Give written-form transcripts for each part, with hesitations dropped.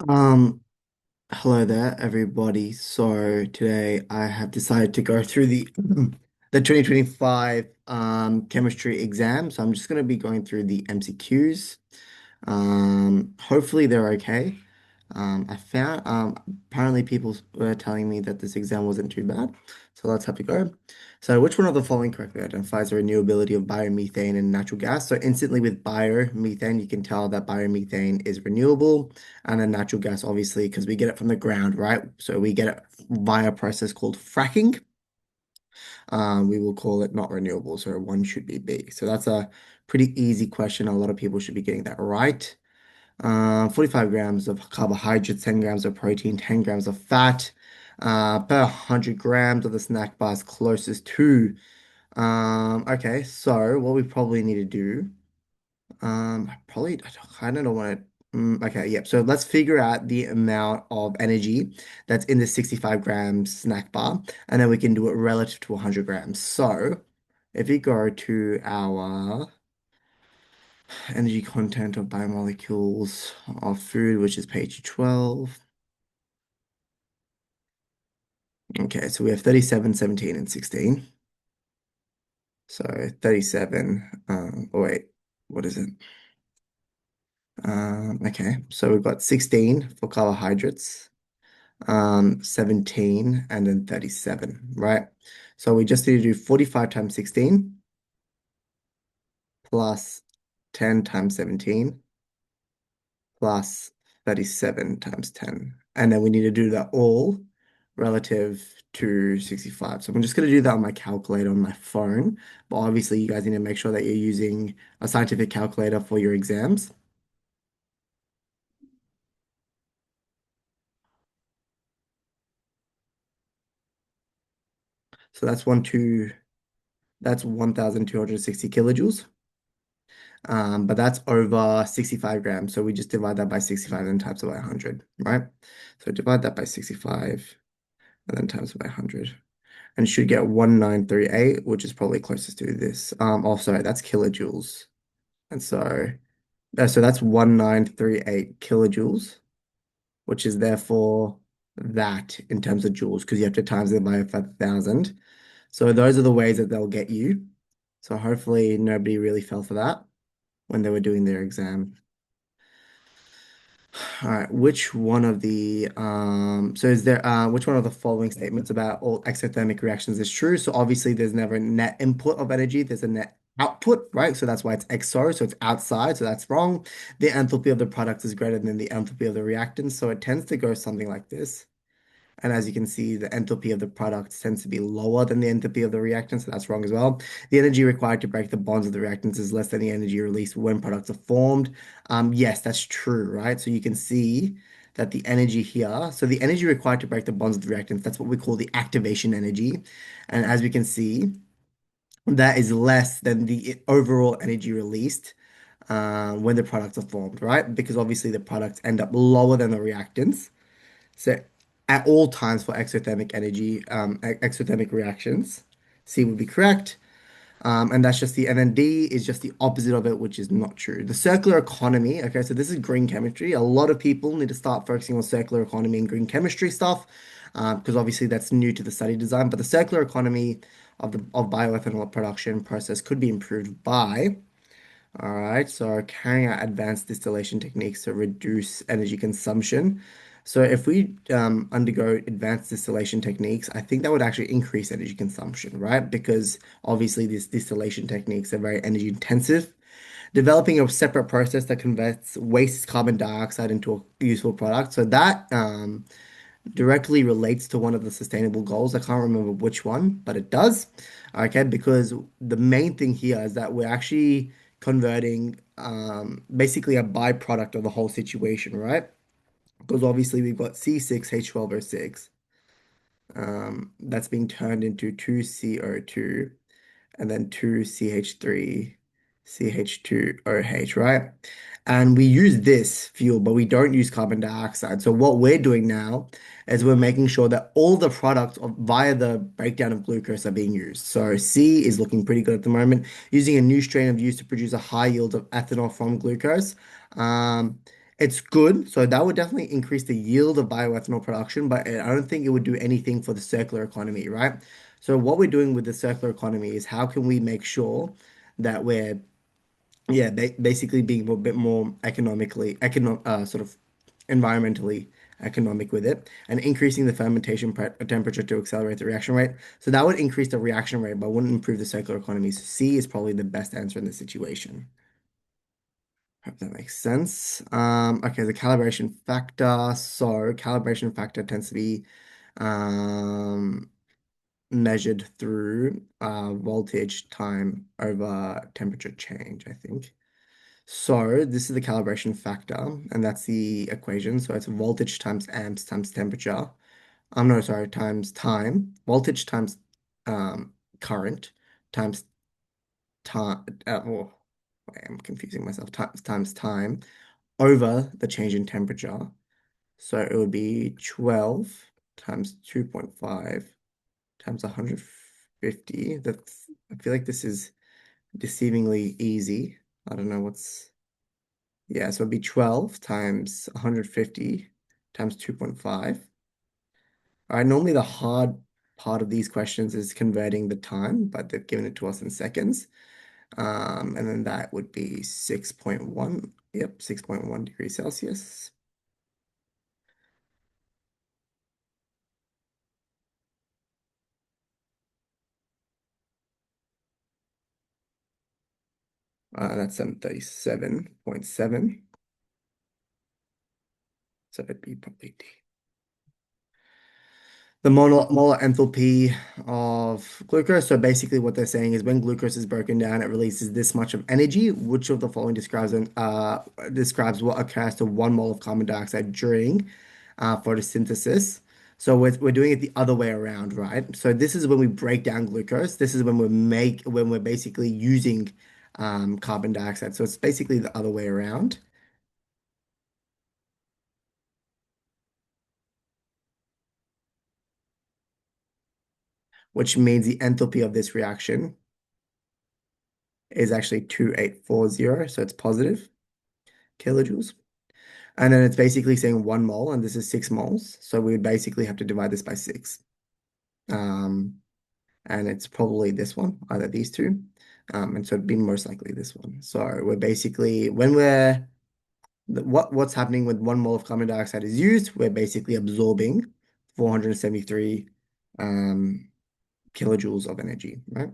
Um, Hello there, everybody. So today I have decided to go through the the 2025 chemistry exam. So I'm just going to be going through the MCQs. Hopefully they're okay. I found apparently people were telling me that this exam wasn't too bad. So let's have a go. So which one of the following correctly identifies the renewability of biomethane and natural gas? So instantly with biomethane, you can tell that biomethane is renewable, and then natural gas, obviously, because we get it from the ground, right? So we get it via a process called fracking. We will call it not renewable. So one should be B. So that's a pretty easy question. A lot of people should be getting that right. 45 grams of carbohydrates, 10 grams of protein, 10 grams of fat per 100 grams of the snack bar is closest to. Okay, so what we probably need to do, I kind of don't want to. Okay, yep. So let's figure out the amount of energy that's in the 65 grams snack bar, and then we can do it relative to 100 grams. So if you go to our energy content of biomolecules of food, which is page 12. Okay, so we have 37, 17, and 16. So 37, oh wait, what is it? Okay, so we've got 16 for carbohydrates, 17, and then 37, right? So we just need to do 45 times 16 plus 10 times 17 plus 37 times 10. And then we need to do that all relative to 65. So I'm just going to do that on my calculator on my phone. But obviously, you guys need to make sure that you're using a scientific calculator for your exams. So that's 1,260 kilojoules. But that's over 65 grams. So we just divide that by 65 and times it by 100, right? So divide that by 65 and then times it by 100. And should get 1938, which is probably closest to this. Oh, sorry, that's kilojoules. And so that's 1938 kilojoules, which is therefore that in terms of joules, because you have to times it by 5,000. So those are the ways that they'll get you. So hopefully nobody really fell for that when they were doing their exam. All right, which one of the following statements about all exothermic reactions is true? So obviously there's never a net input of energy, there's a net output, right? So that's why it's XO, so it's outside, so that's wrong. The enthalpy of the product is greater than the enthalpy of the reactant, so it tends to go something like this. And as you can see, the enthalpy of the product tends to be lower than the enthalpy of the reactant, so that's wrong as well. The energy required to break the bonds of the reactants is less than the energy released when products are formed. Yes, that's true, right? So you can see that the energy here, so the energy required to break the bonds of the reactants, that's what we call the activation energy. And as we can see, that is less than the overall energy released when the products are formed, right? Because obviously the products end up lower than the reactants. So at all times for exothermic energy, exothermic reactions, C would be correct. And that's just and then D is just the opposite of it, which is not true. The circular economy, okay, so this is green chemistry. A lot of people need to start focusing on circular economy and green chemistry stuff, because obviously that's new to the study design. But the circular economy of bioethanol production process could be improved by, all right, so carrying out advanced distillation techniques to reduce energy consumption. So if we undergo advanced distillation techniques, I think that would actually increase energy consumption, right? Because obviously these distillation techniques are very energy intensive. Developing a separate process that converts waste carbon dioxide into a useful product. So that directly relates to one of the sustainable goals. I can't remember which one, but it does. Okay, because the main thing here is that we're actually converting basically a byproduct of the whole situation, right? Because obviously we've got C6H12O6 that's being turned into 2CO2 and then 2CH3, CH2OH, right? And we use this fuel, but we don't use carbon dioxide. So what we're doing now is we're making sure that all the products via the breakdown of glucose are being used. So C is looking pretty good at the moment, using a new strain of yeast to produce a high yield of ethanol from glucose. Um, It's good. So that would definitely increase the yield of bioethanol production, but I don't think it would do anything for the circular economy, right? So what we're doing with the circular economy is how can we make sure that we're, yeah, basically being a bit more sort of environmentally economic with it, and increasing the fermentation temperature to accelerate the reaction rate. So that would increase the reaction rate, but wouldn't improve the circular economy. So C is probably the best answer in this situation. Hope that makes sense. Okay, the calibration factor. So calibration factor tends to be um, measured through voltage time over temperature change, I think. So this is the calibration factor, and that's the equation. So it's voltage times amps times temperature. No, sorry, times time. Voltage times current times time. Oh, wait, I'm confusing myself. Times time over the change in temperature. So it would be 12 times 2.5 times 150. I feel like this is deceivingly easy. I don't know what's, yeah, so it'd be 12 times 150 times 2.5. All right, normally the hard part of these questions is converting the time, but they've given it to us in seconds. And then that would be 6.1. Yep, 6.1 degrees Celsius. That's 737.7. So it'd be probably D. The molar enthalpy of glucose. So basically, what they're saying is when glucose is broken down, it releases this much of energy. Which of the following describes what occurs to 1 mole of carbon dioxide during photosynthesis? So we're doing it the other way around, right? So this is when we break down glucose. This is when we're basically using carbon dioxide. So it's basically the other way around, which means the enthalpy of this reaction is actually 2840, so it's positive kilojoules. And then it's basically saying 1 mole, and this is 6 moles. So we would basically have to divide this by six. Um, and it's probably this one, either these two. And so it'd be most likely this one. So we're basically, when what's happening with 1 mole of carbon dioxide is used, we're basically absorbing 473 um, kilojoules of energy, right?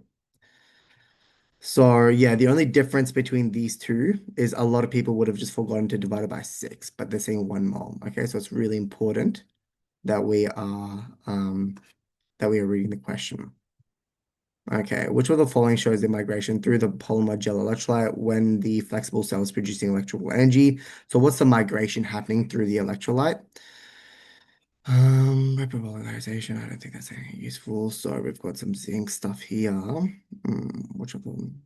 So yeah, the only difference between these two is a lot of people would have just forgotten to divide it by six, but they're saying 1 mole. Okay, so it's really important that we are reading the question. Okay, which of the following shows the migration through the polymer gel electrolyte when the flexible cell is producing electrical energy? So what's the migration happening through the electrolyte? Rapid polarization, I don't think that's anything useful. So we've got some zinc stuff here. Which of them?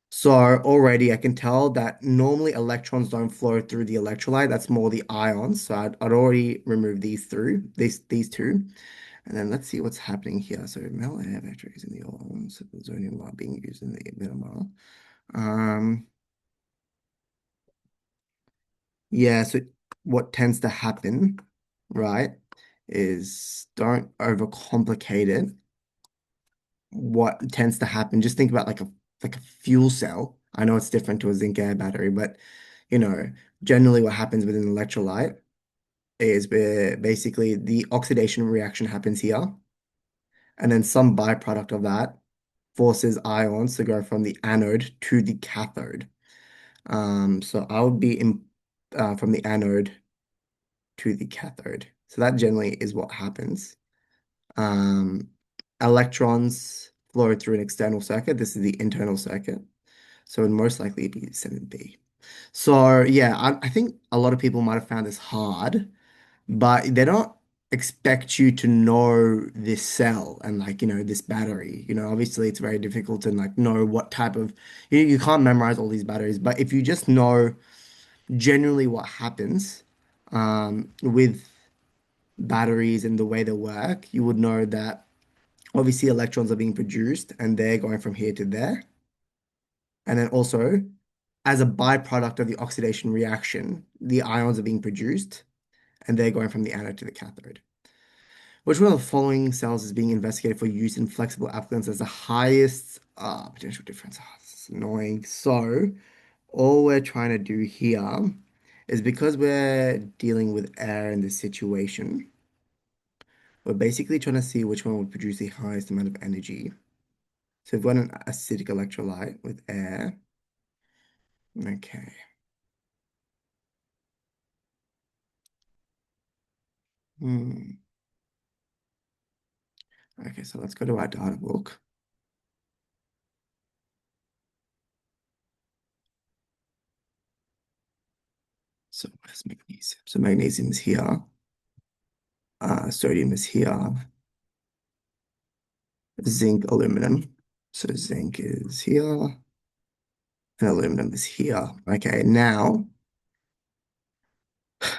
So already I can tell that normally electrons don't flow through the electrolyte. That's more the ions. So I'd already removed these two. And then let's see what's happening here. So metal air batteries in the ions, so there's only one being used in the emitter. Um, yeah, so what tends to happen, right, is don't overcomplicate it. What tends to happen, just think about like a fuel cell. I know it's different to a zinc air battery, but you know, generally what happens with an electrolyte is where basically the oxidation reaction happens here, and then some byproduct of that forces ions to go from the anode to the cathode. So I would be in from the anode to the cathode. So that generally is what happens. Um, Electrons flow through an external circuit. This is the internal circuit. So it would most likely be 7B. So yeah, I think a lot of people might have found this hard, but they don't expect you to know this cell and this battery. Obviously it's very difficult to know what type of you can't memorize all these batteries, but if you just know generally what happens with batteries and the way they work, you would know that obviously electrons are being produced and they're going from here to there. And then also as a byproduct of the oxidation reaction, the ions are being produced and they're going from the anode to the cathode. Which one of the following cells is being investigated for use in flexible applicants as the highest potential difference? Ah, this is annoying. So, all we're trying to do here is because we're dealing with air in this situation, we're basically trying to see which one would produce the highest amount of energy. So, we've got an acidic electrolyte with air. Okay. Hmm. Okay, so let's go to our data book. So, where's magnesium? So, magnesium is here. Sodium is here. Zinc, aluminum. So zinc is here and aluminum is here. Okay, now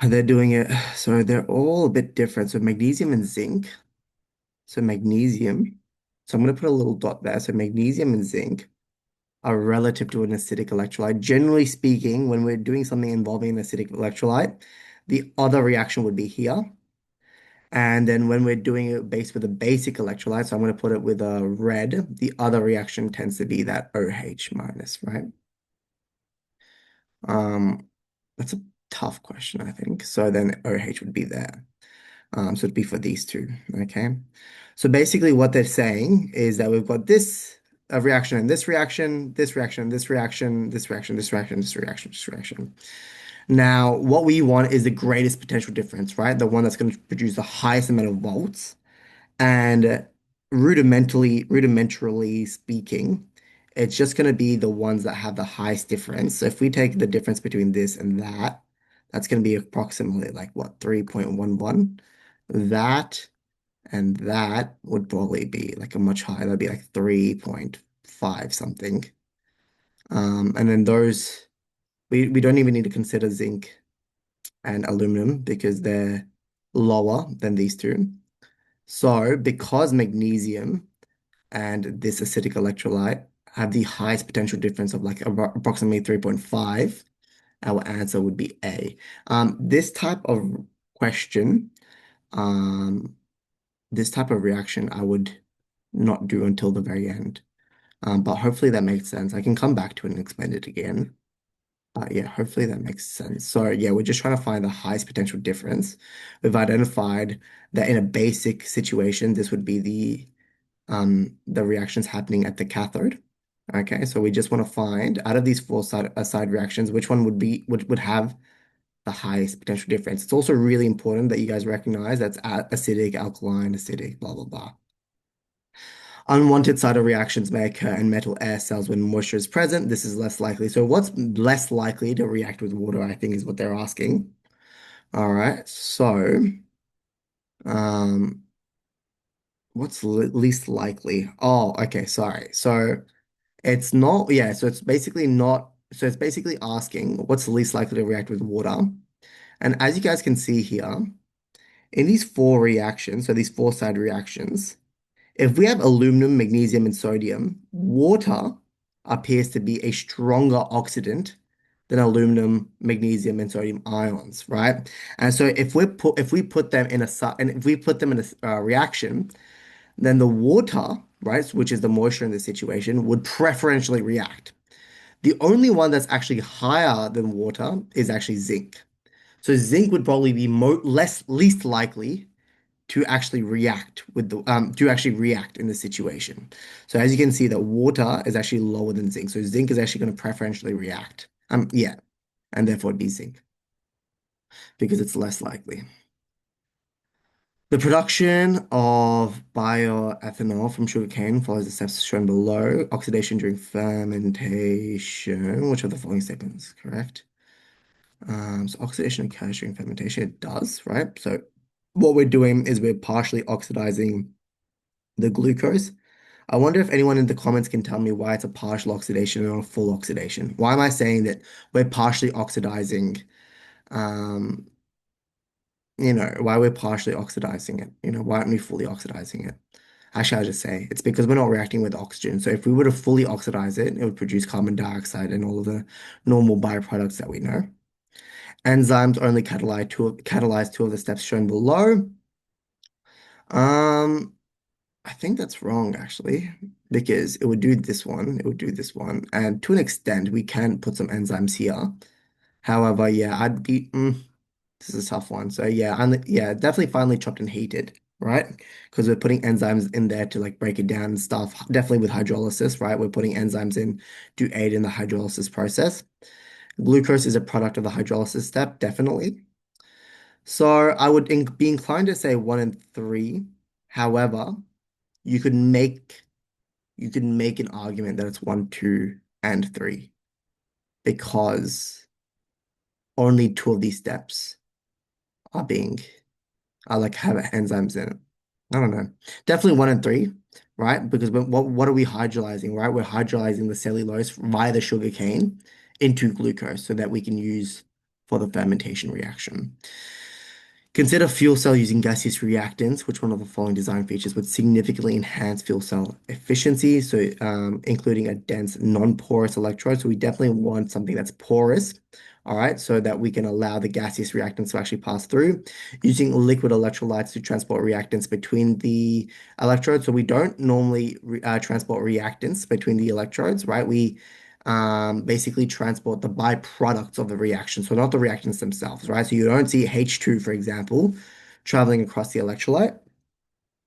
they're doing it. So they're all a bit different. So magnesium and zinc. So magnesium. So I'm going to put a little dot there. So magnesium and zinc are relative to an acidic electrolyte. Generally speaking, when we're doing something involving an acidic electrolyte, the other reaction would be here. And then when we're doing it based with a basic electrolyte, so I'm going to put it with a red, the other reaction tends to be that OH minus, right? Um, that's a tough question, I think. So then OH would be there. So it'd be for these two, okay? So basically what they're saying is that we've got this reaction and this reaction, this reaction, this reaction, this reaction, this reaction, this reaction, this reaction. Now, what we want is the greatest potential difference, right? The one that's going to produce the highest amount of volts. And rudimentarily speaking, it's just going to be the ones that have the highest difference. So if we take the difference between this and that, that's going to be approximately like what, 3.11. That and that would probably be like a much higher, that'd be like 3.5 something. And then those, we don't even need to consider zinc and aluminum because they're lower than these two. So because magnesium and this acidic electrolyte have the highest potential difference of like approximately 3.5, our answer would be A. This type of question, um, this type of reaction, I would not do until the very end. But hopefully that makes sense. I can come back to it and explain it again. But yeah, hopefully that makes sense. So yeah, we're just trying to find the highest potential difference. We've identified that in a basic situation, this would be the reactions happening at the cathode. Okay, so we just want to find out of these four side reactions, which one would have the highest potential difference. It's also really important that you guys recognize that's acidic, alkaline, acidic, blah blah blah. Unwanted side of reactions may occur in metal air cells when moisture is present. This is less likely. So what's less likely to react with water, I think, is what they're asking. All right, so um, what's least likely? Oh, okay, sorry. So it's not, yeah, so it's basically not, so it's basically asking what's the least likely to react with water. And as you guys can see here, in these four reactions, so these four side reactions, if we have aluminum, magnesium, and sodium, water appears to be a stronger oxidant than aluminum, magnesium, and sodium ions, right? And so if we put them in a and if we put them in a reaction, then the water, right, which is the moisture in this situation, would preferentially react. The only one that's actually higher than water is actually zinc. So zinc would probably be mo less least likely to actually react with the to actually react in the situation. So as you can see, that water is actually lower than zinc. So zinc is actually going to preferentially react. Yeah, and therefore it'd be zinc because it's less likely. The production of bioethanol from sugarcane follows the steps shown below. Oxidation during fermentation. Which of the following statements is correct? So oxidation occurs during fermentation. It does, right? So what we're doing is we're partially oxidizing the glucose. I wonder if anyone in the comments can tell me why it's a partial oxidation and not a full oxidation. Why am I saying that we're partially oxidizing, um, why we're partially oxidizing it? Why aren't we fully oxidizing it? Actually, I'll just say it's because we're not reacting with oxygen. So if we were to fully oxidize it, it would produce carbon dioxide and all of the normal byproducts that we know. Enzymes only catalyze two of the steps shown below. Um, I think that's wrong actually, because it would do this one, it would do this one, and to an extent, we can put some enzymes here. However, yeah, this is a tough one. So yeah, yeah, definitely finely chopped and heated, right? Because we're putting enzymes in there to like break it down and stuff. Definitely with hydrolysis, right? We're putting enzymes in to aid in the hydrolysis process. Glucose is a product of the hydrolysis step, definitely. So I would in be inclined to say one and three. However, you could make you could make an argument that it's one, two, and three because only two of these steps are being are like have enzymes in it. I don't know. Definitely one and three, right? Because what are we hydrolyzing, right? We're hydrolyzing the cellulose via the sugar cane into glucose so that we can use for the fermentation reaction. Consider fuel cell using gaseous reactants. Which one of the following design features would significantly enhance fuel cell efficiency? So, including a dense, non-porous electrode. So we definitely want something that's porous, all right, so that we can allow the gaseous reactants to actually pass through. Using liquid electrolytes to transport reactants between the electrodes. So we don't normally transport reactants between the electrodes, right? We basically transport the byproducts of the reaction. So not the reactants themselves, right? So you don't see H2, for example, traveling across the electrolyte.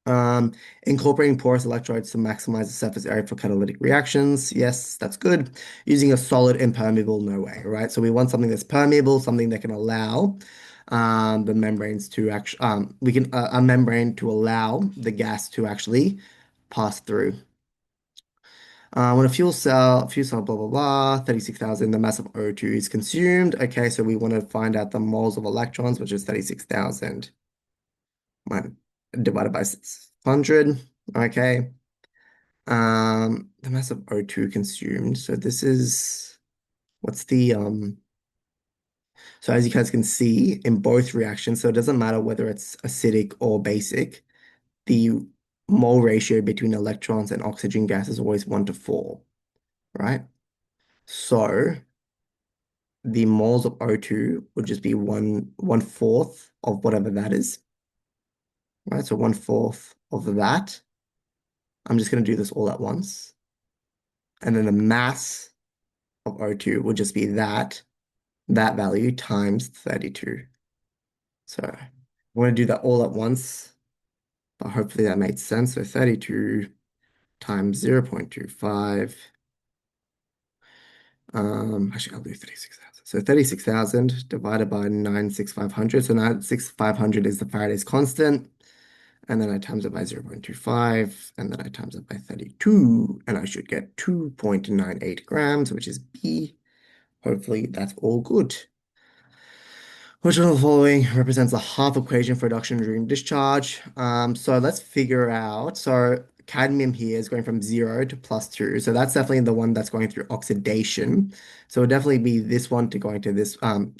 Um, Incorporating porous electrodes to maximize the surface area for catalytic reactions. Yes, that's good. Using a solid impermeable, no way, right? So we want something that's permeable, something that can allow the membranes to actually, we can a membrane to allow the gas to actually pass through. When a fuel cell, blah, blah, blah, 36,000, the mass of O2 is consumed. Okay, so we want to find out the moles of electrons, which is 36,000 divided by 600. Okay. The mass of O2 consumed. So this is, what's so as you guys can see in both reactions, so it doesn't matter whether it's acidic or basic, the mole ratio between electrons and oxygen gas is always 1 to 4, right? So the moles of O2 would just be one fourth of whatever that is, right? So one fourth of that. I'm just going to do this all at once. And then the mass of O2 would just be that value times 32. So I'm going to do that all at once, but hopefully that made sense. So 32 times 0.25. Actually, I'll do 36,000. So 36,000 divided by 96500. So 96500 is the Faraday's constant. And then I times it by 0.25, and then I times it by 32, and I should get 2.98 grams, which is B. Hopefully that's all good. Which one of the following represents the half equation for reduction during discharge? So let's figure out. So cadmium here is going from 0 to +2. So that's definitely the one that's going through oxidation. So it'll definitely be this one to going to this one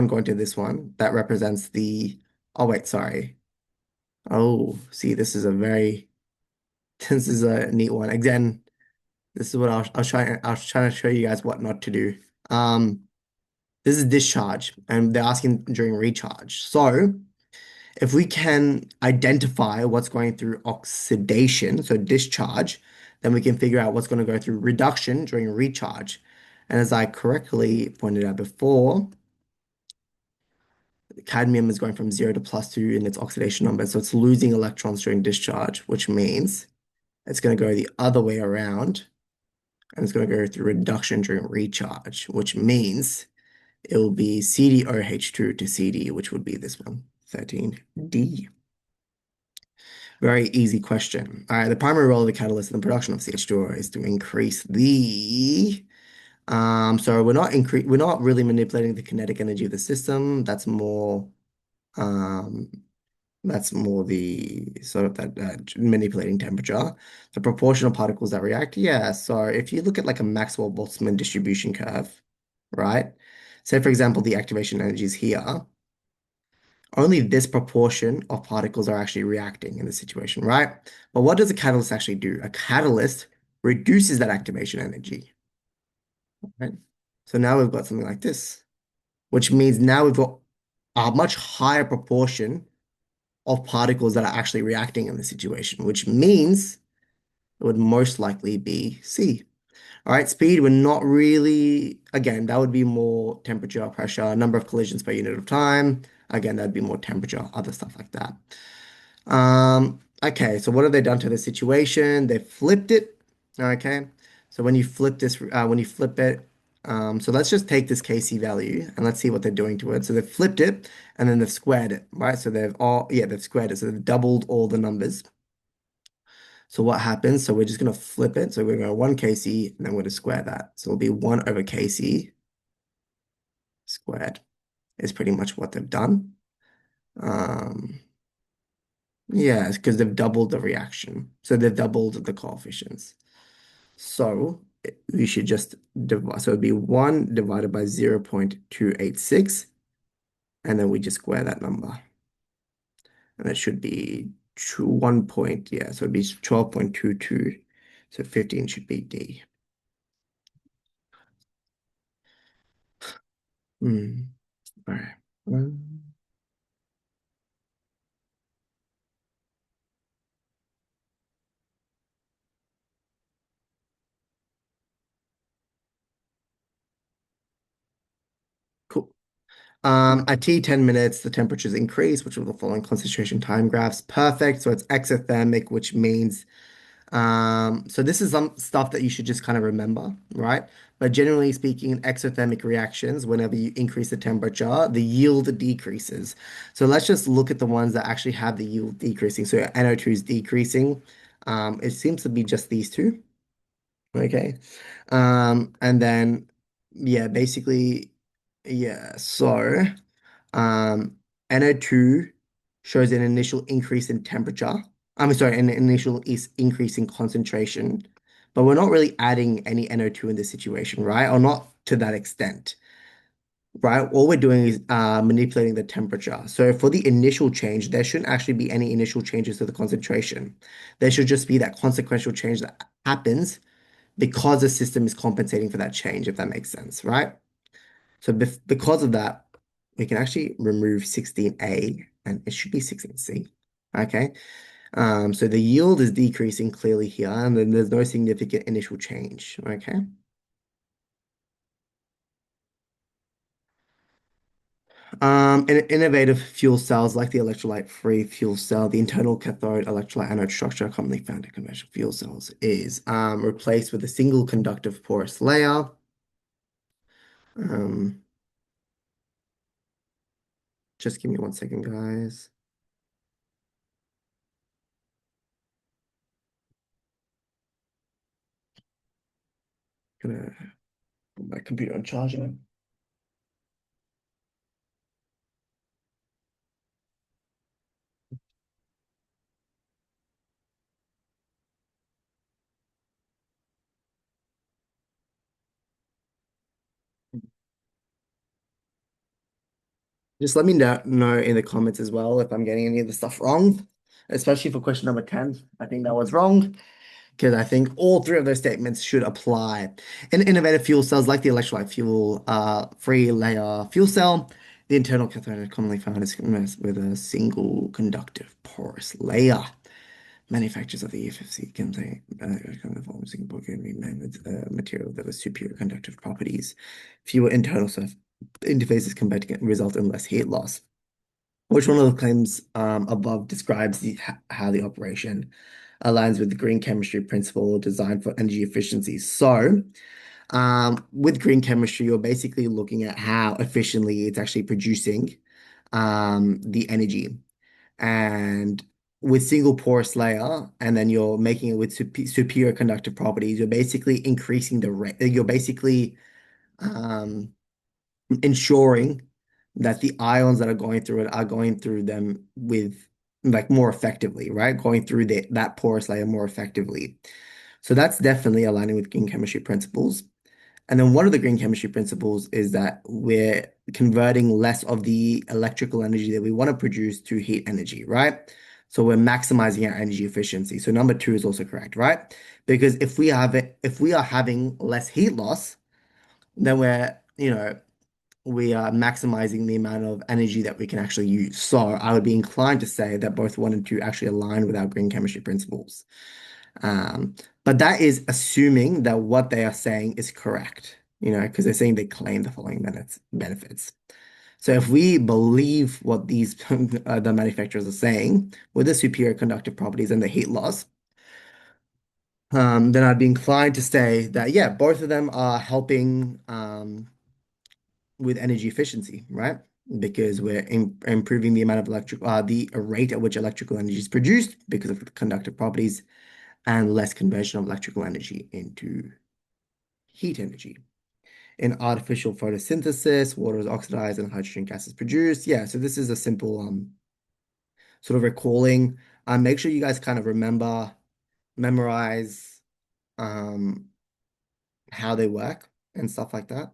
going to this one. That represents the, oh wait, sorry. Oh, see, this is a neat one. Again, this is what I was trying to show you guys what not to do. This is discharge, and they're asking during recharge. So if we can identify what's going through oxidation, so discharge, then we can figure out what's going to go through reduction during recharge. And as I correctly pointed out before, cadmium is going from 0 to +2 in its oxidation number, so it's losing electrons during discharge, which means it's going to go the other way around, and it's going to go through reduction during recharge, which means it will be CdOH2 to CD, which would be this one, 13D. Very easy question. All right, the primary role of the catalyst in the production of CH2O is to increase the so we're not really manipulating the kinetic energy of the system. Um that's more the sort of that manipulating temperature. The proportion of particles that react. Yeah, so if you look at like a Maxwell-Boltzmann distribution curve, right? Say for example, the activation energy is here. only this proportion of particles are actually reacting in the situation, right? But what does a catalyst actually do? A catalyst reduces that activation energy, right? So now we've got something like this, which means now we've got a much higher proportion of particles that are actually reacting in the situation, which means it would most likely be C. All right, speed, we're not really, again, that would be more temperature, pressure, number of collisions per unit of time. Again, that'd be more temperature, other stuff like that. Okay, so what have they done to the situation? They flipped it. Okay, so when you flip this, when you flip it, so let's just take this KC value and let's see what they're doing to it. So they've flipped it and then they've squared it, right? So they've all, yeah, they've squared it. So they've doubled all the numbers. So what happens? So we're just going to flip it. So we're going to go 1 kc and then we're going to square that. So it'll be 1 over kc squared is pretty much what they've done. Um, yeah, it's because they've doubled the reaction. So they've doubled the coefficients. So we should just divide. So it'd be 1 divided by 0.286. And then we just square that number. And that should be 1 point. Yeah, so it'd be 12.22. So 15 should be D. Hmm. All right. Cool. At T 10 minutes, the temperatures increase, which are the following concentration time graphs. Perfect. So it's exothermic, which means, so this is some stuff that you should just kind of remember, right? But generally speaking, in exothermic reactions, whenever you increase the temperature, the yield decreases. So let's just look at the ones that actually have the yield decreasing. So NO2 is decreasing. It seems to be just these two. Okay. And then, yeah, basically, yeah, so. Um, NO2 shows an initial increase in temperature. I'm sorry, an initial is increase in concentration, but we're not really adding any NO2 in this situation, right? Or not to that extent, right? All we're doing is manipulating the temperature. So for the initial change, there shouldn't actually be any initial changes to the concentration. There should just be that consequential change that happens because the system is compensating for that change, if that makes sense, right? So because of that, we can actually remove 16A and it should be 16C. Okay. So the yield is decreasing clearly here, and then there's no significant initial change. Okay. Innovative fuel cells like the electrolyte-free fuel cell, the internal cathode electrolyte anode structure commonly found in conventional fuel cells is replaced with a single conductive porous layer. Um, just give me 1 second, guys. Gonna put my computer on charger. Just let me know in the comments as well if I'm getting any of the stuff wrong, especially for question number 10. I think that was wrong because I think all three of those statements should apply. In innovative fuel cells like the electrolyte fuel free layer fuel cell, the internal cathode commonly found is with a single conductive porous layer. Manufacturers of the EFFC can say kind of form Singapore can be made with material that has superior conductive properties. Fewer internal surface interfaces compared to result in less heat loss. Which one of the claims above describes how the operation aligns with the green chemistry principle designed for energy efficiency? So, with green chemistry, you're basically looking at how efficiently it's actually producing the energy. And with single porous layer, and then you're making it with superior conductive properties, you're basically increasing the rate. You're basically um, ensuring that the ions that are going through it are going through them with like more effectively, right? Going through that porous layer more effectively. So that's definitely aligning with green chemistry principles. And then one of the green chemistry principles is that we're converting less of the electrical energy that we want to produce to heat energy, right? So we're maximizing our energy efficiency. So number two is also correct, right? Because if we are having less heat loss, then we are maximizing the amount of energy that we can actually use. So I would be inclined to say that both one and two actually align with our green chemistry principles. Um, but that is assuming that what they are saying is correct, because they're saying they claim the following benefits. So if we believe what these the manufacturers are saying with the superior conductive properties and the heat loss, then I'd be inclined to say that yeah, both of them are helping with energy efficiency, right? Because we're improving the amount of the rate at which electrical energy is produced because of the conductive properties and less conversion of electrical energy into heat energy. In artificial photosynthesis, water is oxidized and hydrogen gas is produced. Yeah, so this is a simple sort of recalling. Make sure you guys kind of memorize um, how they work and stuff like that.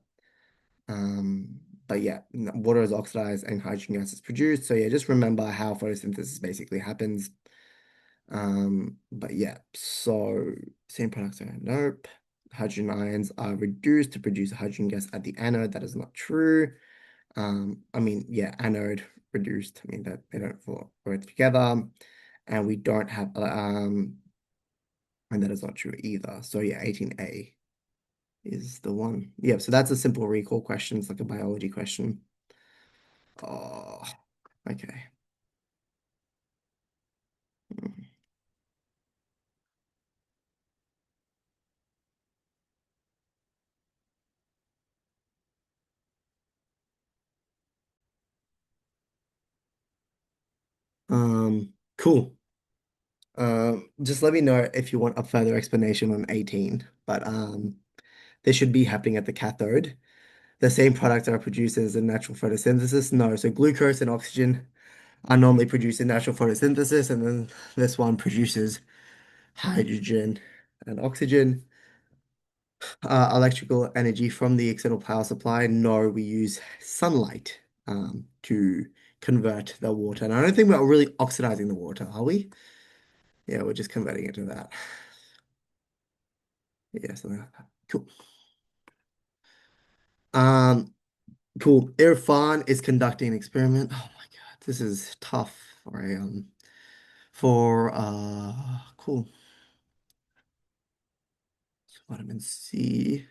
But yeah, water is oxidized and hydrogen gas is produced. So yeah, just remember how photosynthesis basically happens. But yeah, so same products are nope. Hydrogen ions are reduced to produce hydrogen gas at the anode. That is not true. I mean, yeah, anode reduced. I mean that they don't work together, and we don't have and that is not true either. So yeah, 18A is the one. Yeah, so that's a simple recall question. It's like a biology question. Oh, okay. Cool. Just let me know if you want a further explanation on 18. But this should be happening at the cathode. The same products are produced as a natural photosynthesis. No, so glucose and oxygen are normally produced in natural photosynthesis, and then this one produces hydrogen and oxygen. Electrical energy from the external power supply. No, we use sunlight to convert the water. And I don't think we're really oxidizing the water, are we? Yeah, we're just converting it to that. Yeah, something like that. Cool. Um, cool. Irfan is conducting an experiment. Oh my God, this is tough for cool. Vitamin C.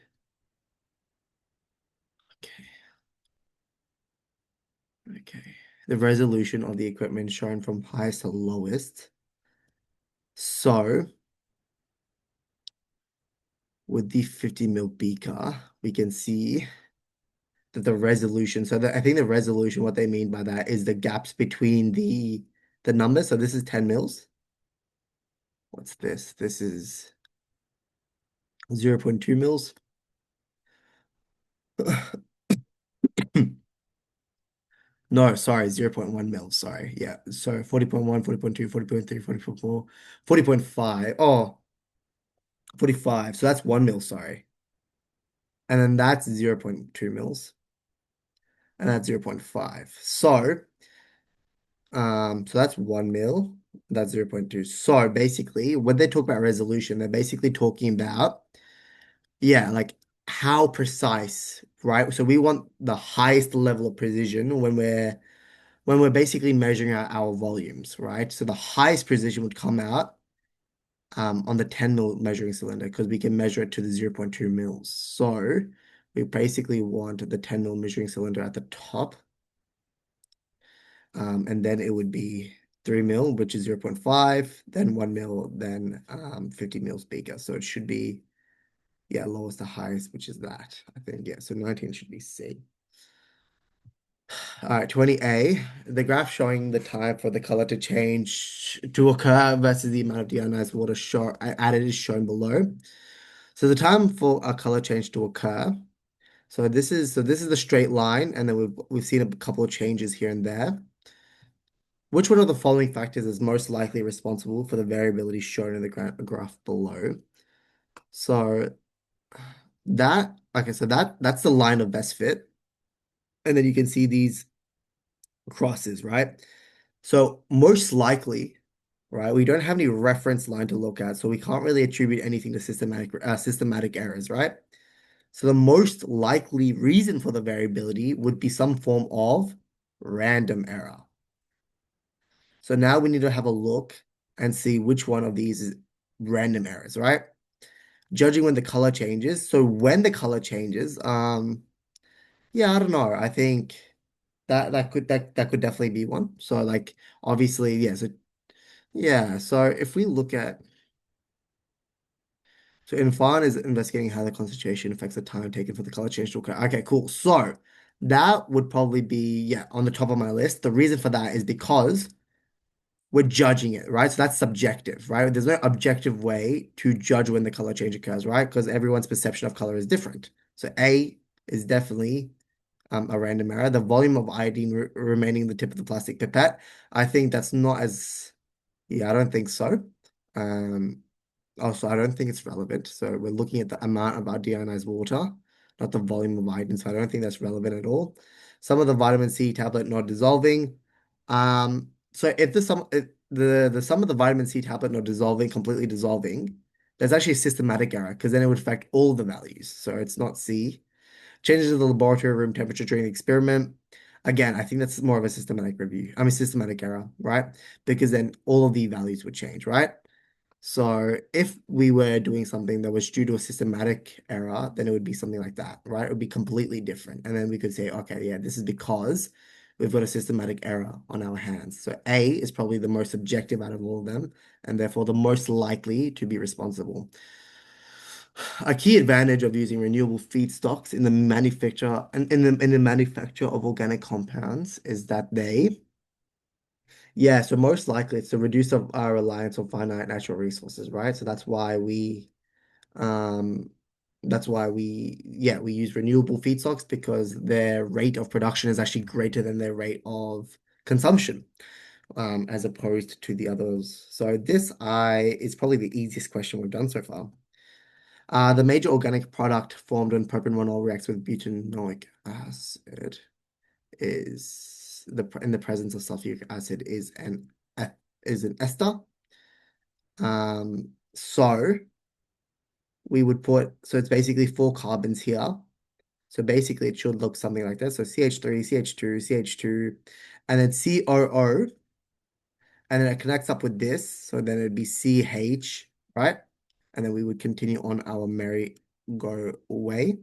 Okay, okay. The resolution of the equipment shown from highest to lowest. So with the 50 ml beaker, we can see that the resolution. So I think the resolution, what they mean by that is the gaps between the numbers. So this is 10 mils. What's this? This is 0.2 mils. No, sorry, 0.1 mils. Sorry. Yeah. So 40.1, 40.2, 40.3, 40.4, 40.5. Oh, 45. So that's 1 mil, sorry. And then that's 0.2 mils. And that's 0.5. So that's 1 mil. That's 0.2. So basically, when they talk about resolution, they're basically talking about, yeah, like how precise, right? So we want the highest level of precision when we're basically measuring our volumes, right? So the highest precision would come out on the 10 mil measuring cylinder because we can measure it to the 0.2 mils. So we basically want the 10 mil measuring cylinder at the top. And then it would be 3 mil, which is 0.5, then 1 mil, then 50 mils bigger. So it should be, yeah, lowest to highest, which is that, I think. Yeah, so 19 should be C. All right, 20A, the graph showing the time for the color to change to occur versus the amount of deionized water added is shown below. So the time for a color change to occur. So this is the straight line, and then we've seen a couple of changes here and there. Which one of the following factors is most likely responsible for the variability shown in the graph below? So that Okay, so that's the line of best fit. And then you can see these crosses, right? So most likely, right, we don't have any reference line to look at, so we can't really attribute anything to systematic errors, right? So the most likely reason for the variability would be some form of random error. So now we need to have a look and see which one of these is random errors, right? Judging when the color changes. So when the color changes, yeah, I don't know. I think that could definitely be one. So like obviously, yeah, so yeah, so if we look at so Infan is investigating how the concentration affects the time taken for the color change to occur. Okay, cool. So that would probably be, yeah, on the top of my list. The reason for that is because we're judging it, right? So that's subjective, right? There's no objective way to judge when the color change occurs, right? Because everyone's perception of color is different. So A is definitely a random error. The volume of iodine remaining in the tip of the plastic pipette, I think that's not as, yeah, I don't think so. Um, Also, I don't think it's relevant. So we're looking at the amount of our deionized water, not the volume of iodine. So I don't think that's relevant at all. Some of the vitamin C tablet not dissolving. So if the sum of the vitamin C tablet not dissolving, completely dissolving, there's actually a systematic error because then it would affect all the values. So it's not C. Changes to the laboratory room temperature during the experiment. Again, I think that's more of a systematic review. I mean, systematic error, right? Because then all of the values would change, right? So if we were doing something that was due to a systematic error, then it would be something like that, right? It would be completely different. And then we could say, okay, yeah, this is because we've got a systematic error on our hands. So A is probably the most subjective out of all of them, and therefore the most likely to be responsible. A key advantage of using renewable feedstocks in the manufacture and in the manufacture of organic compounds is that yeah, so most likely it's to reduce our reliance on finite natural resources, right? So um yeah, we use renewable feedstocks because their rate of production is actually greater than their rate of consumption, as opposed to the others. So this I is probably the easiest question we've done so far. The major organic product formed when propanol reacts with butanoic acid is in the presence of sulfuric acid is an ester. So we would put so it's basically four carbons here. So basically it should look something like this. So CH3, CH2, CH2, and then COO, and then it connects up with this. So then it'd be CH, right? And then we would continue on our merry-go way.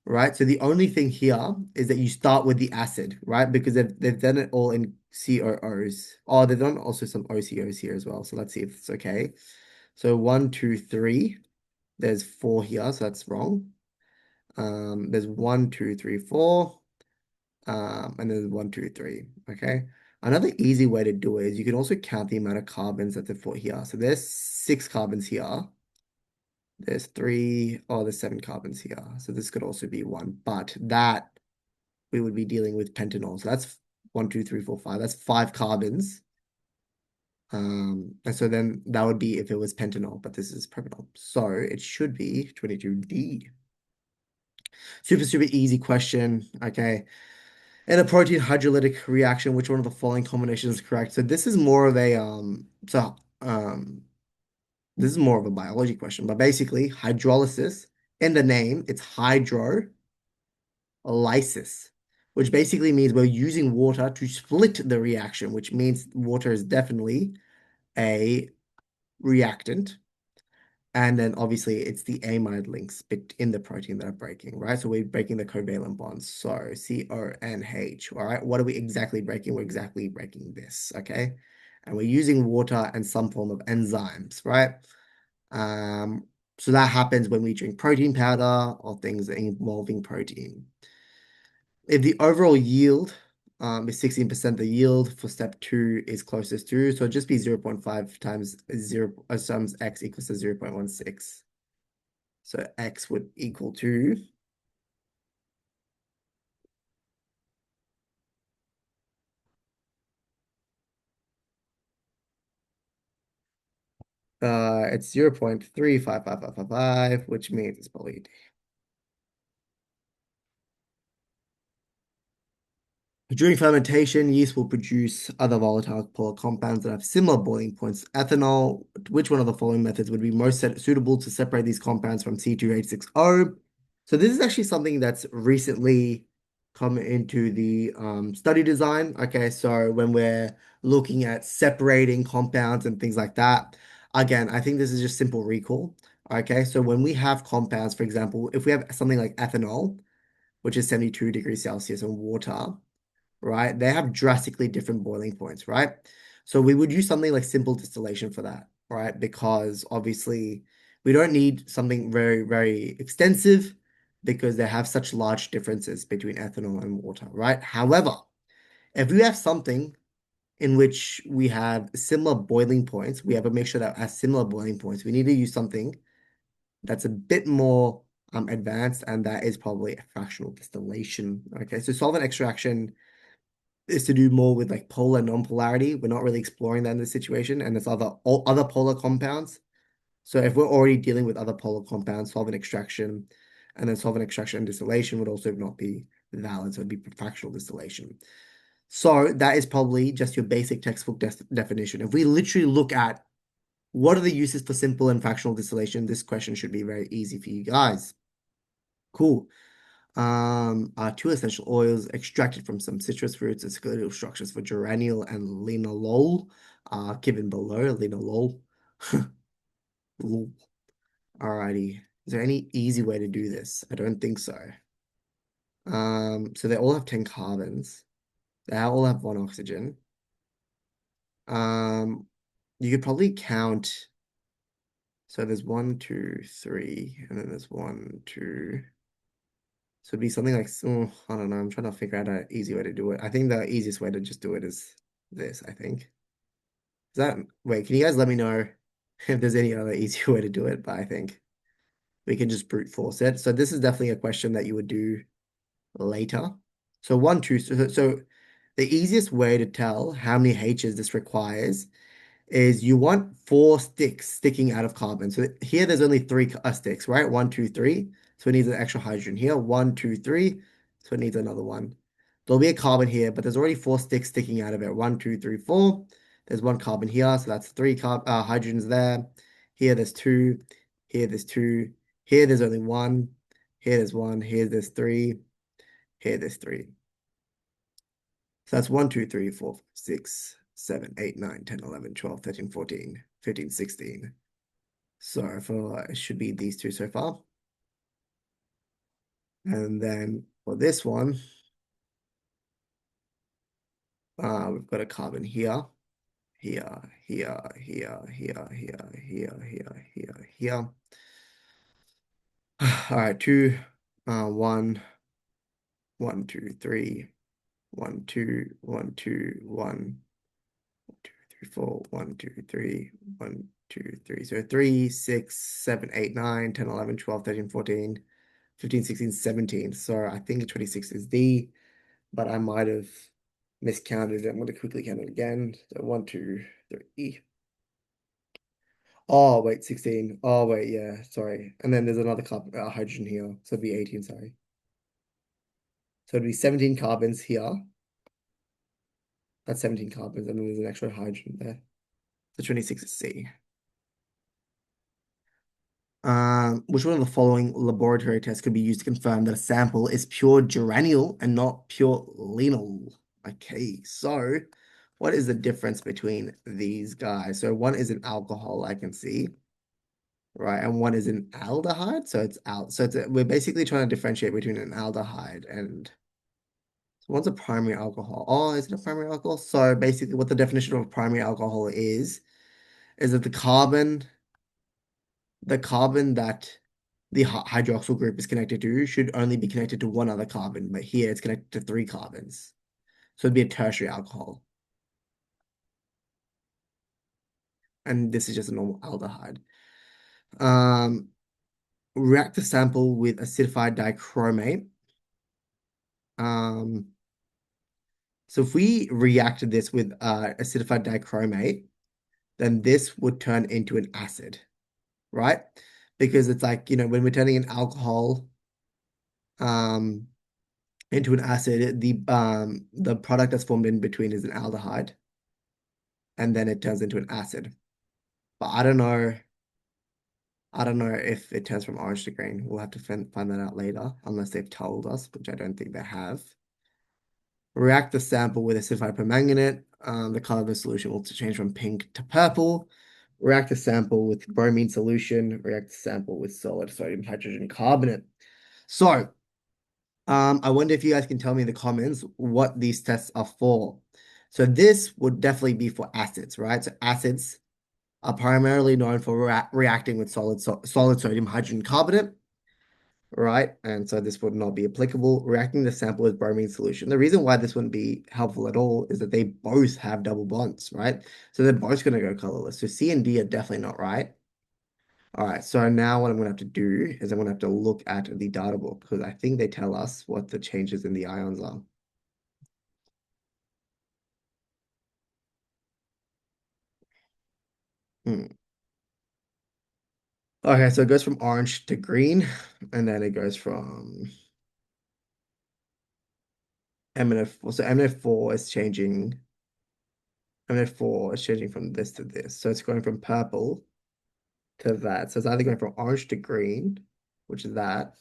Right? So the only thing here is that you start with the acid, right? Because they've done it all in COOs. Oh, they've done also some OCOs here as well. So let's see if it's okay. So one, two, three. There's four here, so that's wrong. There's one, two, three, four. And there's one, two, three. Okay. Another easy way to do it is you can also count the amount of carbons that they've put here. So there's six carbons here. There's three, oh, there's seven carbons here. So this could also be one, but that we would be dealing with pentanol. So that's one, two, three, four, five. That's five carbons. And so then that would be if it was pentanol, but this is propanol. So it should be 22D. Super, super easy question. Okay. In a protein hydrolytic reaction, which one of the following combinations is correct? So this is more of a this is more of a biology question, but basically hydrolysis in the name, it's hydro lysis, which basically means we're using water to split the reaction, which means water is definitely a reactant. And then obviously it's the amide links in the protein that are breaking, right? So we're breaking the covalent bonds. So CONH, all right? What are we exactly breaking? We're exactly breaking this, okay? And we're using water and some form of enzymes, right? Um, so that happens when we drink protein powder or things involving protein. If the overall yield is 16%, the yield for step two is closest to, so it'd just be 0.5 times 0 times x equals to 0.16. So x would equal to it's 0.355555, which means it's probably D. During fermentation, yeast will produce other volatile polar compounds that have similar boiling points. Ethanol, which one of the following methods would be most suitable to separate these compounds from C2H6O? So this is actually something that's recently come into the study design. Okay, so when we're looking at separating compounds and things like that, again, I think this is just simple recall. Okay, so when we have compounds, for example, if we have something like ethanol, which is 72 degrees Celsius, and water, right? They have drastically different boiling points, right? So we would use something like simple distillation for that, right? Because obviously we don't need something very, very extensive because they have such large differences between ethanol and water, right? However, if we have something in which we have similar boiling points, we have a mixture that has similar boiling points, we need to use something that's a bit more advanced, and that is probably a fractional distillation. Okay, so solvent extraction is to do more with like polar non-polarity. We're not really exploring that in this situation, and there's other polar compounds. So if we're already dealing with other polar compounds, solvent extraction, and then solvent extraction and distillation would also not be valid. So it'd be fractional distillation. So that is probably just your basic textbook definition. If we literally look at what are the uses for simple and fractional distillation, this question should be very easy for you guys. Cool. Are two essential oils extracted from some citrus fruits and skeletal structures for geraniol and linalool are given below. Linalool. Lol. Alrighty. Is there any easy way to do this? I don't think so. So they all have 10 carbons. They all have one oxygen. Um, you could probably count. So there's one, two, three, and then there's one, two. So it'd be something like, oh, I don't know. I'm trying to figure out an easy way to do it. I think the easiest way to just do it is this, I think. Is that, wait, can you guys let me know if there's any other easier way to do it? But I think we can just brute force it. So this is definitely a question that you would do later. So one, two, so the easiest way to tell how many H's this requires is you want four sticks sticking out of carbon. So here there's only three sticks, right? One, two, three. So it needs an extra hydrogen here. One, two, three. So it needs another one. There'll be a carbon here, but there's already four sticks sticking out of it. One, two, three, four. There's one carbon here, so that's three hydrogens there. Here there's two. Here there's two. Here there's only one. Here there's one. Here there's three. Here there's three. So that's 1, 2, 3, 4, 5, 6, 7, 8, 9, 10, 11, 12, 13, 14, 15, 16. So for it should be these two so far. And then for this one, we've got a carbon here, here, here, here, here, here, here, here, here, here. All right, two, 1, 1, 2, 3, 1, 2, 1, 2, 1, 2, 3, 4, 1, 2, 3, 1, 2, 3. So 3, 6, 7, 8, 9, 10, 11, 12, 13, 14, 15, 16, 17. So I think 26 is D, but I might have miscounted it. I'm going to quickly count it again. So 1, 2, 3. Oh, wait, 16. Oh, wait, yeah, sorry. And then there's another hydrogen here. So it'd be 18, sorry. So it'd be 17 carbons here. That's 17 carbons, and then there's an extra hydrogen there. So 26 is C. Which one of the following laboratory tests could be used to confirm that a sample is pure geraniol and not pure linol? Okay, so what is the difference between these guys? So one is an alcohol, I can see, right? And one is an aldehyde. So it's out. So we're basically trying to differentiate between an aldehyde and so one's a primary alcohol. Oh, is it a primary alcohol? So basically, what the definition of a primary alcohol is that the carbon that the hydroxyl group is connected to should only be connected to one other carbon, but here it's connected to three carbons. So it'd be a tertiary alcohol. And this is just a normal aldehyde. Um, react the sample with acidified dichromate. Um, so if we reacted this with acidified dichromate, then this would turn into an acid, right? Because it's like, when we're turning an alcohol, um, into an acid, the product that's formed in between is an aldehyde, and then it turns into an acid. But I don't know if it turns from orange to green. We'll have to find that out later, unless they've told us, which I don't think they have. React the sample with acidified permanganate. The color of the solution will change from pink to purple. React the sample with bromine solution. React the sample with solid sodium hydrogen carbonate. So, I wonder if you guys can tell me in the comments what these tests are for. So this would definitely be for acids, right? So acids are primarily known for reacting with solid sodium hydrogen carbonate, right? And so this would not be applicable. Reacting the sample with bromine solution. The reason why this wouldn't be helpful at all is that they both have double bonds, right? So they're both going to go colorless. So C and D are definitely not right. All right, so now what I'm going to have to do is I'm going to have to look at the data book because I think they tell us what the changes in the ions are. Hmm. Okay, so it goes from orange to green, and then it goes from MNF4. So MNF4 is changing. MNF4 is changing from this to this. So it's going from purple to that. So it's either going from orange to green, which is that,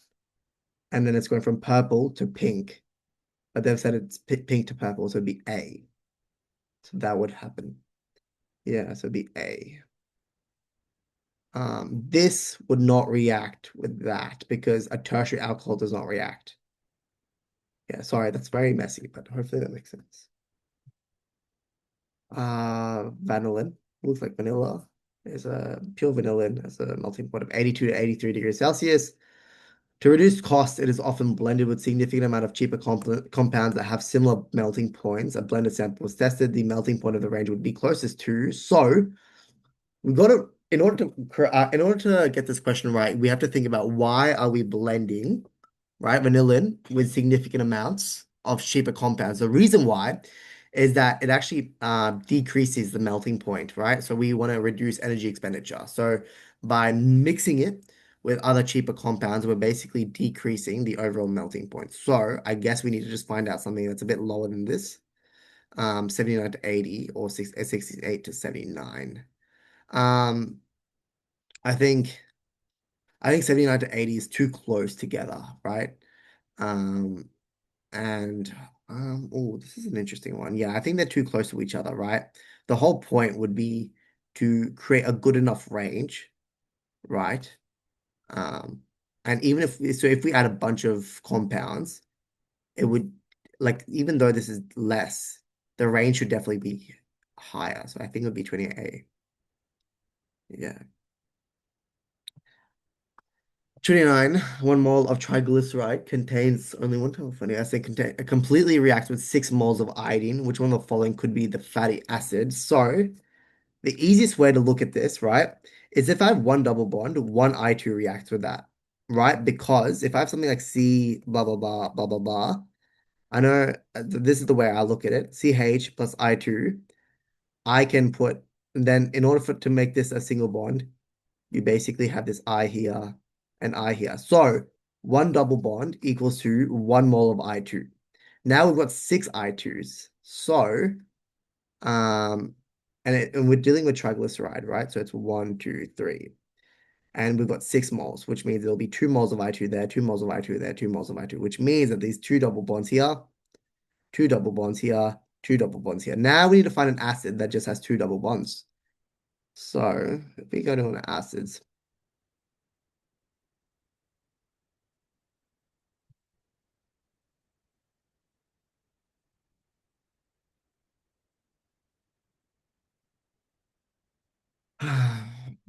and then it's going from purple to pink. But they've said it's pink to purple, so it'd be A. So that would happen. Yeah, so it'd be A. This would not react with that because a tertiary alcohol does not react. Yeah, sorry, that's very messy, but hopefully that makes sense. Vanillin looks like vanilla. There's a pure vanillin as a melting point of 82 to 83 degrees Celsius. To reduce cost, it is often blended with significant amount of cheaper compounds that have similar melting points. A blended sample was tested. The melting point of the range would be closest to. So we got to, in order to get this question right, we have to think about why are we blending, right, vanillin with significant amounts of cheaper compounds. The reason why is that it actually decreases the melting point, right? So we want to reduce energy expenditure. So by mixing it with other cheaper compounds, we're basically decreasing the overall melting point. So I guess we need to just find out something that's a bit lower than this, 79 to 80 or 68 to 79. Um, I think I think 79 to 80 is too close together, right? Um, and oh, this is an interesting one. Yeah, I think they're too close to each other, right? The whole point would be to create a good enough range, right? Um, and even if we add a bunch of compounds, it would like even though this is less, the range should definitely be higher. So I think it would be 28. Yeah. 29, 1 mole of triglyceride contains only one time funny acid contain it completely reacts with 6 moles of iodine. Which one of the following could be the fatty acid? So the easiest way to look at this, right, is if I have one double bond, one I2 reacts with that, right? Because if I have something like C blah blah blah blah blah blah, I know this is the way I look at it. CH plus I2, I can put then in order for to make this a single bond, you basically have this I here and I here. So one double bond equals to 1 mole of I2. Now we've got 6 I2s. So, um, and we're dealing with triglyceride, right? So it's 1, 2, 3. And we've got 6 moles, which means there'll be 2 moles of I2 there, 2 moles of I2 there, 2 moles of I2, which means that these two double bonds here, two double bonds here, two double bonds here. Now we need to find an acid that just has two double bonds. So if we go to an acids,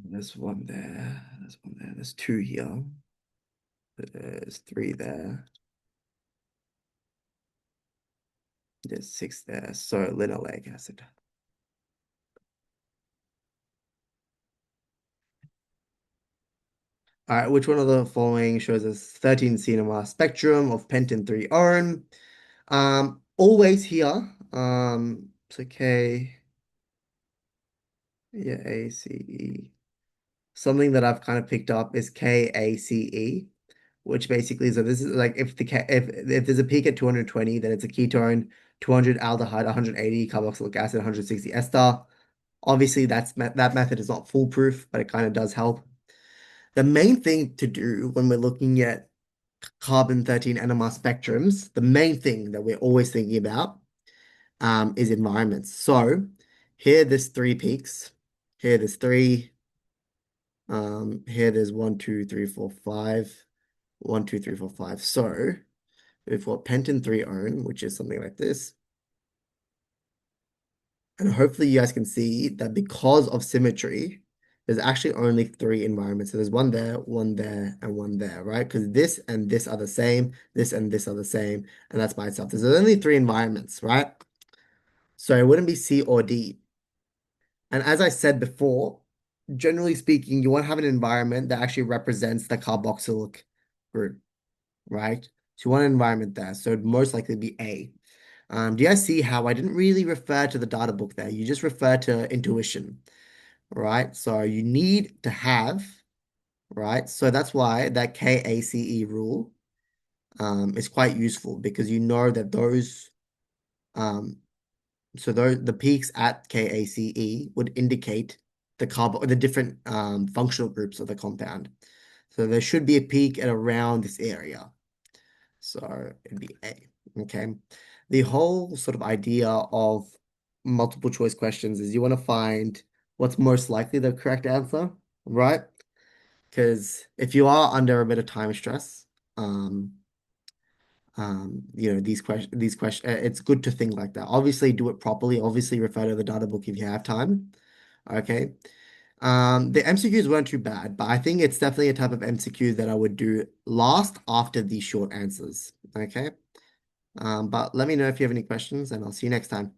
there's one there, there's one there, there's two here, there's three there, there's six there. So linoleic acid. All right, which one of the following shows us 13 CNMR spectrum of pentan 3 oran? Always here. So K, yeah, ACE. Something that I've kind of picked up is KACE. which basically, so this is like if there's a peak at 220, then it's a ketone, 200 aldehyde, 180 carboxylic acid, 160 ester. Obviously, that method is not foolproof, but it kind of does help. The main thing to do when we're looking at carbon-13 NMR spectrums, the main thing that we're always thinking about is environments. So here there's three peaks. Here there's three. Here there's one, two, three, four, five. One, two, three, four, five. So we've got pentan 3-ohm, which is something like this. And hopefully you guys can see that because of symmetry, there's actually only three environments. So there's one there, and one there, right? Because this and this are the same, this and this are the same, and that's by itself. There's only three environments, right? So it wouldn't be C or D. And as I said before, generally speaking, you want to have an environment that actually represents the carboxylic group, right? So you want an environment there. So it'd most likely be A. Do you guys see how I didn't really refer to the data book there? You just refer to intuition, right? So you need to have, right? So that's why that KACE rule is quite useful because you know that um, the peaks at KACE would indicate the different functional groups of the compound. So there should be a peak at around this area. So it'd be A. Okay. The whole sort of idea of multiple choice questions is you want to find what's most likely the correct answer, right? Because if you are under a bit of time stress, um, these questions, it's good to think like that. Obviously, do it properly. Obviously, refer to the data book if you have time. Okay. The MCQs weren't too bad, but I think it's definitely a type of MCQ that I would do last after the short answers. Okay. But let me know if you have any questions, and I'll see you next time.